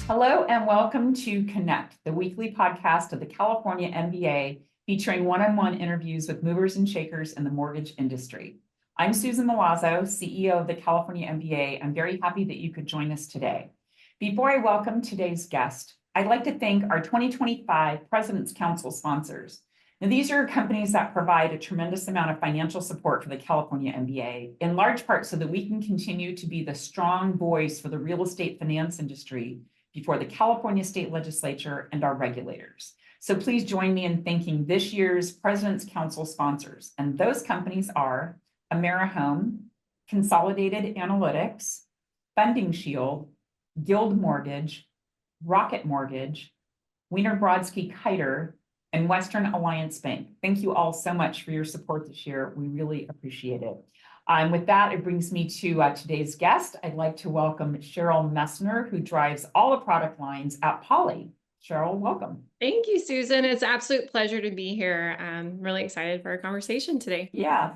Hello and welcome to Connect, the weekly podcast of the California MBA, featuring one-on-one interviews with movers and shakers in the mortgage industry. I'm Susan Milazzo, CEO of the California MBA. I'm very happy that you could join us today. Before I welcome today's guest, I'd like to thank our 2025 President's Council sponsors. Now, these are companies that provide a tremendous amount of financial support for the California MBA, in large part so that we can continue to be the strong voice for the real estate finance industry before the California State Legislature and our regulators. So please join me in thanking this year's President's Council sponsors. And those companies are AmeriHome, Consolidated Analytics, Funding Shield, Guild Mortgage, Rocket Mortgage, Wiener Brodsky Kiter, and Western Alliance Bank. Thank you all so much for your support this year. We really appreciate it. With that, it brings me to today's guest. I'd like to welcome Cheryl Messner, who drives all the product lines at Poly. Cheryl, welcome. Thank you, Susan. It's an absolute pleasure to be here. I'm really excited for our conversation today. Yeah,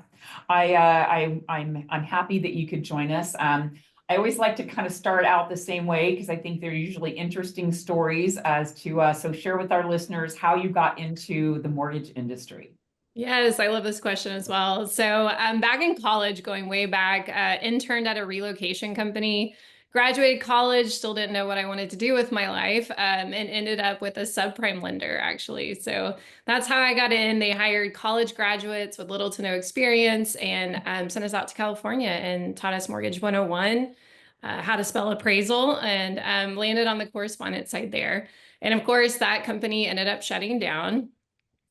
I'm happy that you could join us. I always like to kind of start out the same way because I think they're usually interesting stories as to, so share with our listeners how you got into the mortgage industry. Yes, I love this question as well. So back in college, going way back, interned at a relocation company, graduated college, still didn't know what I wanted to do with my life, and ended up with a subprime lender, actually. So that's how I got in. They hired college graduates with little to no experience and sent us out to California and taught us Mortgage 101, how to spell appraisal, and landed on the correspondent side there. And of course, that company ended up shutting down,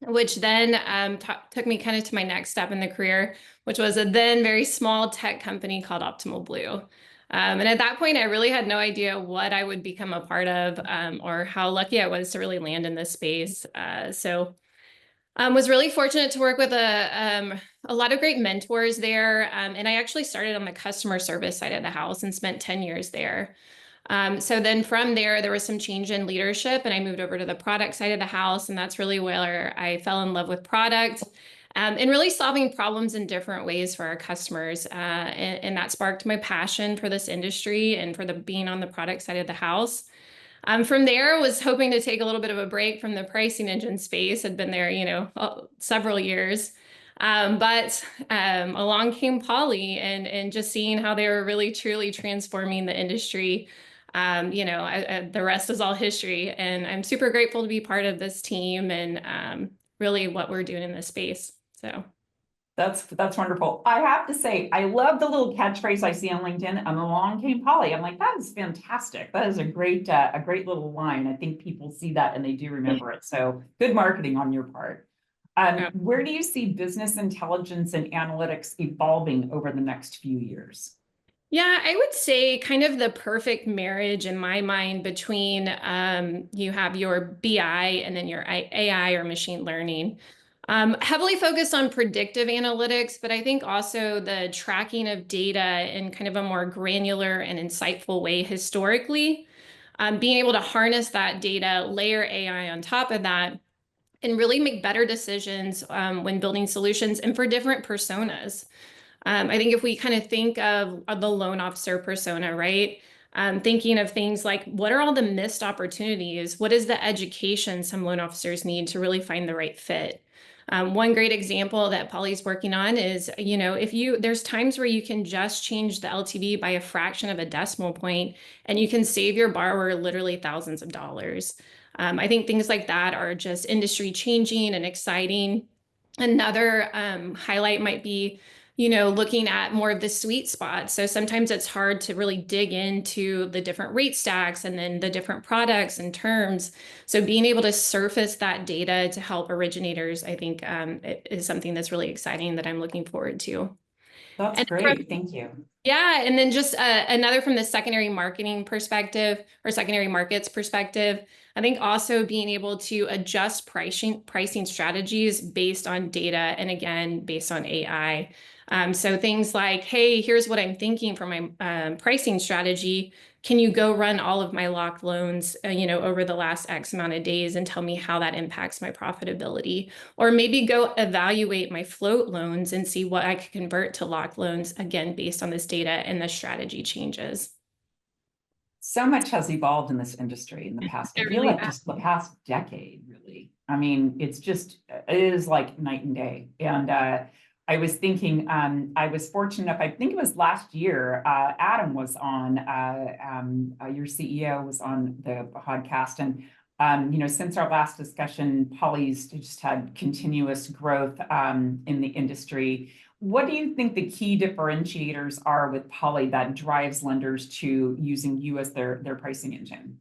which then took me kind of to my next step in the career, which was a then very small tech company called Optimal Blue. And at that point, I really had no idea what I would become a part of or how lucky I was to really land in this space. So was really fortunate to work with a lot of great mentors there. And I actually started on the customer service side of the house and spent 10 years there. So then from there was some change in leadership and I moved over to the product side of the house. And that's really where I fell in love with product and really solving problems in different ways for our customers. And that sparked my passion for this industry and for being on the product side of the house. From there, was hoping to take a little bit of a break from the pricing engine space. Had been there, several years. But along came Poly and just seeing how they were really truly transforming the industry. The rest is all history, and I'm super grateful to be part of this team and really what we're doing in this space. So that's wonderful. I have to say, I love the little catchphrase I see on LinkedIn. And along came Poly. I'm like, that is fantastic. That is a great little line. I think people see that and they do remember it. So good marketing on your part. Where do you see business intelligence and analytics evolving over the next few years? Yeah, I would say kind of the perfect marriage in my mind between you have your BI and then your AI or machine learning. Heavily focused on predictive analytics, but I think also the tracking of data in kind of a more granular and insightful way historically. Being able to harness that data, layer AI on top of that, and really make better decisions when building solutions and for different personas. I think if we kind of think of the loan officer persona, right? Thinking of things like, what are all the missed opportunities? What is the education some loan officers need to really find the right fit? One great example that Poly's working on is, there's times where you can just change the LTV by a fraction of a decimal point, and you can save your borrower literally thousands of dollars. I think things like that are just industry changing and exciting. Another highlight might be, looking at more of the sweet spots. So sometimes it's hard to really dig into the different rate stacks and then the different products and terms. So being able to surface that data to help originators, I think is something that's really exciting that I'm looking forward to. That's great. Thank you. Yeah. And then just another from the secondary marketing perspective or secondary markets perspective, I think also being able to adjust pricing strategies based on data and again, based on AI. So things like, hey, here's what I'm thinking for my pricing strategy. Can you go run all of my locked loans, over the last X amount of days and tell me how that impacts my profitability? Or maybe go evaluate my float loans and see what I could convert to locked loans, again, based on this data and the strategy changes. So much has evolved in this industry in the past. I It feel really like has. just the past decade, really. I mean, it is like night and day. And I was thinking, I was fortunate enough, I think it was last year, Adam was on, your CEO was on the podcast. And, since our last discussion, Polly's just had continuous growth in the industry. What do you think the key differentiators are with Poly that drives lenders to using you as their pricing engine?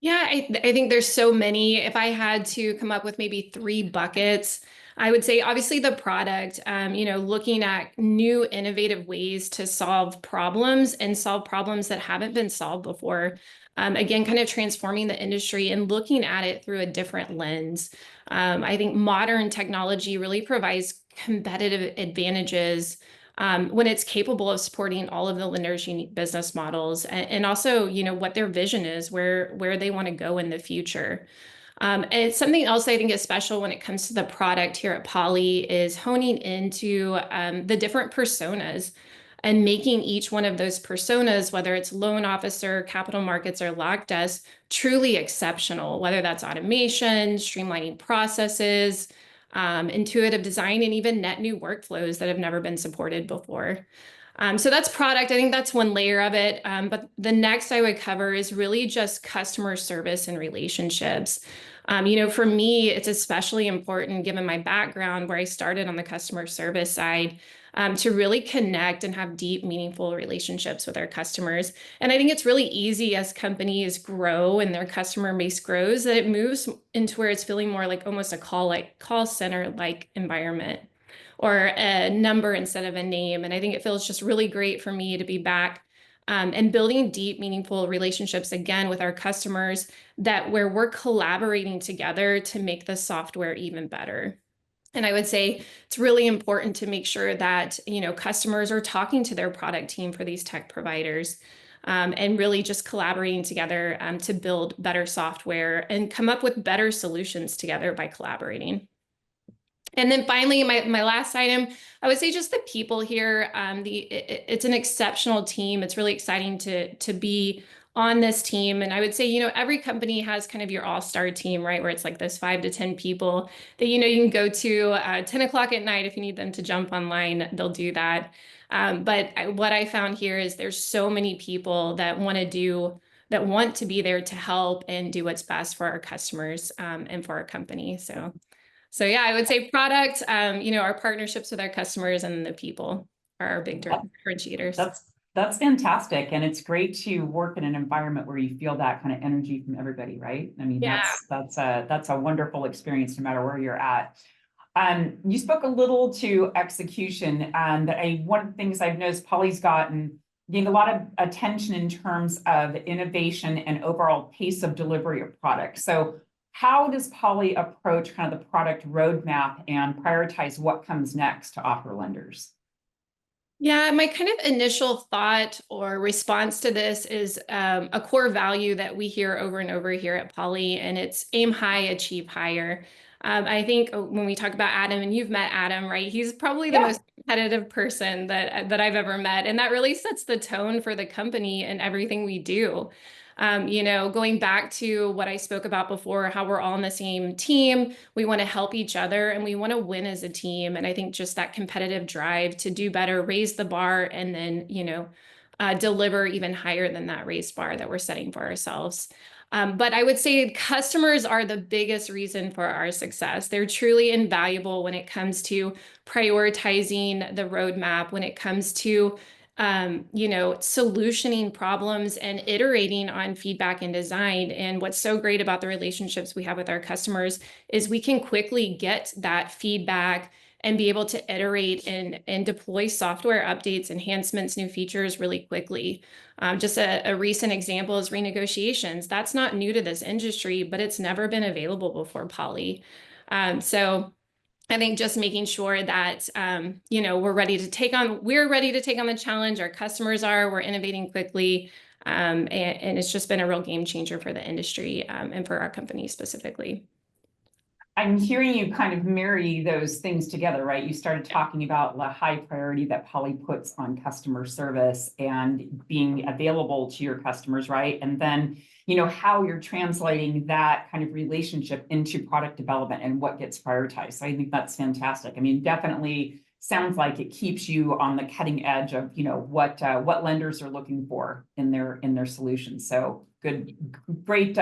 Yeah, I think there's so many. If I had to come up with maybe three buckets, I would say obviously the product, looking at new innovative ways to solve problems and solve problems that haven't been solved before. Again, kind of transforming the industry and looking at it through a different lens. I think modern technology really provides competitive advantages when it's capable of supporting all of the lenders' unique business models and also, what their vision is, where they want to go in the future. And it's something else I think is special when it comes to the product here at Poly is honing into the different personas and making each one of those personas, whether it's loan officer, capital markets, or lock desk, truly exceptional, whether that's automation, streamlining processes, intuitive design, and even net new workflows that have never been supported before. So that's product. I think that's one layer of it. But the next I would cover is really just customer service and relationships. For me, it's especially important given my background where I started on the customer service side to really connect and have deep, meaningful relationships with our customers. And I think it's really easy as companies grow and their customer base grows that it moves into where it's feeling more like almost a call center like environment or a number instead of a name. And I think it feels just really great for me to be back and building deep, meaningful relationships again with our customers that where we're collaborating together to make the software even better. And I would say it's really important to make sure that, customers are talking to their product team for these tech providers and really just collaborating together to build better software and come up with better solutions together by collaborating. And then finally, my last item, I would say just the people here. It's an exceptional team. It's really exciting to be on this team. And I would say, every company has kind of your all-star team, right? Where it's like those 5 to 10 people that, you can go to 10 o'clock at night if you need them to jump online, they'll do that. What I found here is there's so many people that want to be there to help and do what's best for our customers and for our company. So yeah, I would say product, our partnerships with our customers and the people are our big differentiators. That's fantastic. And it's great to work in an environment where you feel that kind of energy from everybody, right? I mean, Yeah. that's a wonderful experience no matter where you're at. You spoke a little to execution, and one of the things I've noticed Polly's gained a lot of attention in terms of innovation and overall pace of delivery of products. So how does Poly approach kind of the product roadmap and prioritize what comes next to offer lenders? Yeah, my kind of initial thought or response to this is a core value that we hear over and over here at Poly, and it's aim high, achieve higher. I think when we talk about Adam, and you've met Adam, right? He's probably the most competitive person that I've ever met, and that really sets the tone for the company and everything we do. Going back to what I spoke about before, how we're all on the same team, we want to help each other and we want to win as a team. And I think just that competitive drive to do better, raise the bar, and then, deliver even higher than that raised bar that we're setting for ourselves. But I would say customers are the biggest reason for our success. They're truly invaluable when it comes to prioritizing the roadmap, when it comes to solutioning problems and iterating on feedback and design. And what's so great about the relationships we have with our customers is we can quickly get that feedback and be able to iterate and deploy software updates, enhancements, new features really quickly. Just a recent example is renegotiations. That's not new to this industry, but it's never been available before Poly. So I think just making sure that, we're ready to take on the challenge. Our customers we're innovating quickly. And it's just been a real game changer for the industry and for our company specifically. I'm hearing you kind of marry those things together, right? You started talking about the high priority that Poly puts on customer service and being available to your customers, right? And then, how you're translating that kind of relationship into product development and what gets prioritized. So I think that's fantastic. I mean, definitely sounds like it keeps you on the cutting edge of, what lenders are looking for in their solutions. So good, great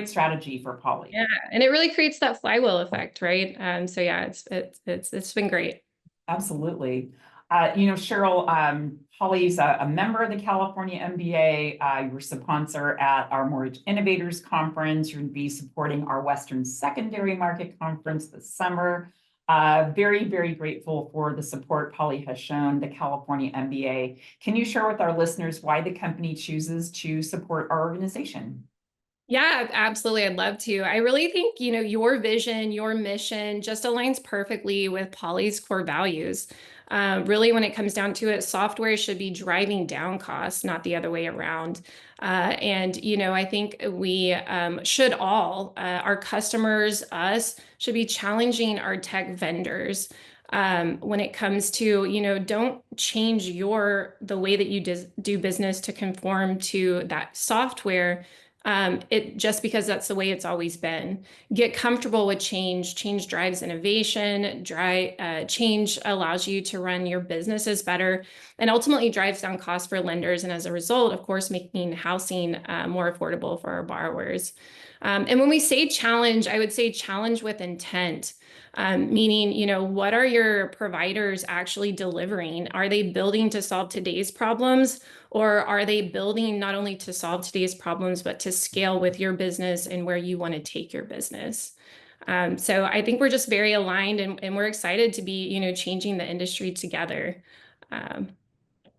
strategy for Poly. Yeah, and it really creates that flywheel effect, right? So yeah, it's been great. Absolutely. Cheryl, Holly's a member of the California MBA. You're a sponsor at our Mortgage Innovators Conference. You're going to be supporting our Western Secondary Market Conference this summer. Very, very grateful for the support Polly has shown the California MBA. Can you share with our listeners why the company chooses to support our organization? Yeah, absolutely. I'd love to. I really think, your vision, your mission just aligns perfectly with Poly's core values. Really, when it comes down to it, software should be driving down costs, not the other way around. I think we should all, our customers, us, should be challenging our tech vendors. When it comes to, don't change the way that you do business to conform to that software. It just because that's the way it's always been. Get comfortable with change. Change drives innovation. Change allows you to run your businesses better, and ultimately drives down costs for lenders. And as a result, of course, making housing more affordable for our borrowers. And when we say challenge, I would say challenge with intent. Meaning, what are your providers actually delivering? Are they building to solve today's problems, or are they building not only to solve today's problems, but to scale with your business and where you want to take your business? So I think we're just very aligned, and we're excited to be, changing the industry together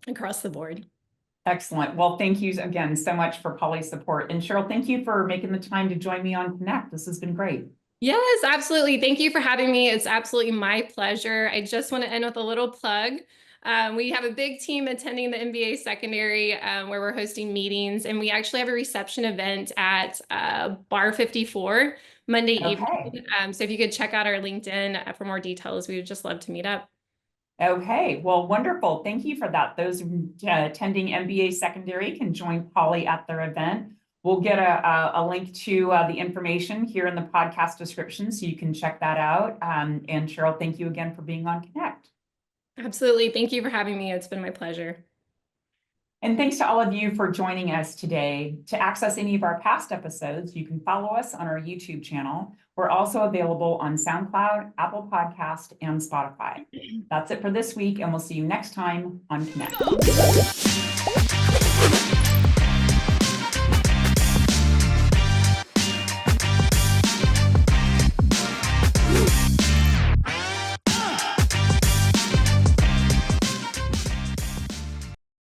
across the board. Excellent. Well, thank you again so much for Polly's support. And Cheryl, thank you for making the time to join me on Connect. This has been great. Yes, absolutely. Thank you for having me. It's absolutely my pleasure. I just want to end with a little plug. We have a big team attending the MBA secondary where we're hosting meetings, and we actually have a reception event at Bar 54 Monday evening. So if you could check out our LinkedIn for more details, we would just love to meet up. Okay, well, wonderful. Thank you for that. Those attending MBA secondary can join Polly at their event. We'll get a link to the information here in the podcast description, so you can check that out. And Cheryl, thank you again for being on Connect. Absolutely. Thank you for having me. It's been my pleasure. And thanks to all of you for joining us today. To access any of our past episodes, you can follow us on our YouTube channel. We're also available on SoundCloud, Apple Podcast, and Spotify. That's it for this week, and we'll see you next time on Connect.